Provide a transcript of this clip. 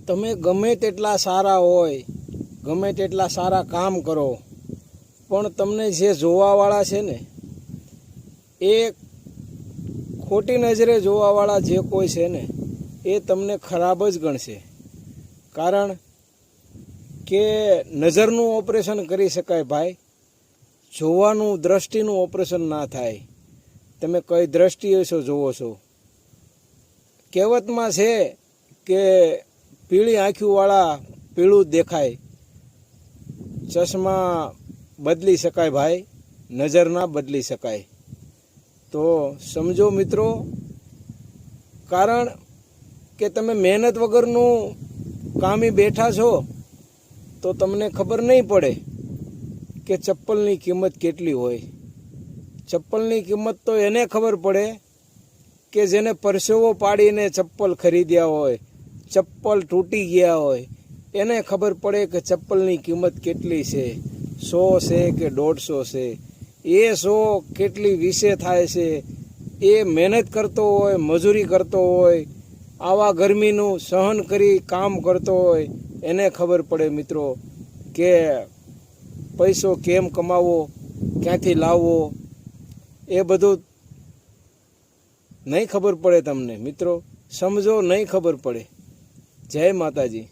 તમે ગમે તેટલા સારા હોય, ગમે તેટલા સારા કામ કરો, પણ તમને જે જોવાવાળા છે ને એ ખોટી નજરે જોવાવાળા જે કોઈ છે ને એ તમને ખરાબ જ ગણશે. કારણ કે નજરનું ઓપરેશન કરી શકાય ભાઈ, જોવાનું દ્રષ્ટિનું ઓપરેશન ના થાય. તમે કઈ દ્રષ્ટિએ છો જોવો છો? કહેવતમાં છે કે પીળી આંખીવાળા પીળું જ દેખાય. ચશ્મા બદલી શકાય ભાઈ, નજર ના બદલી શકાય. તો સમજો મિત્રો, કારણ કે તમે મહેનત વગરનું કામી બેઠા છો તો તમને ખબર નહીં પડે કે ચપ્પલની કિંમત કેટલી હોય. ચપ્પલની કિંમત તો એને ખબર પડે કે જેને પરસેવો પાડીને ચપ્પલ ખરીદ્યા હોય, ચપ્પલ તૂટી ગયા હોય, એને ખબર પડે કે ચપ્પલની કિંમત કેટલી છે, 100 છે કે 150 છે. એ 100 કેટલી વિશે થાય છે. એ મહેનત કરતો હોય, મજૂરી કરતો હોય, આવા ગરમીનું સહન કરી કામ કરતો હોય, એને ખબર પડે મિત્રો કે પૈસો કેમ કમાવો, ક્યાંથી લાવવો. એ બધું નહીં ખબર પડે તમને મિત્રો, સમજો નહીં ખબર પડે. જય માતાજી.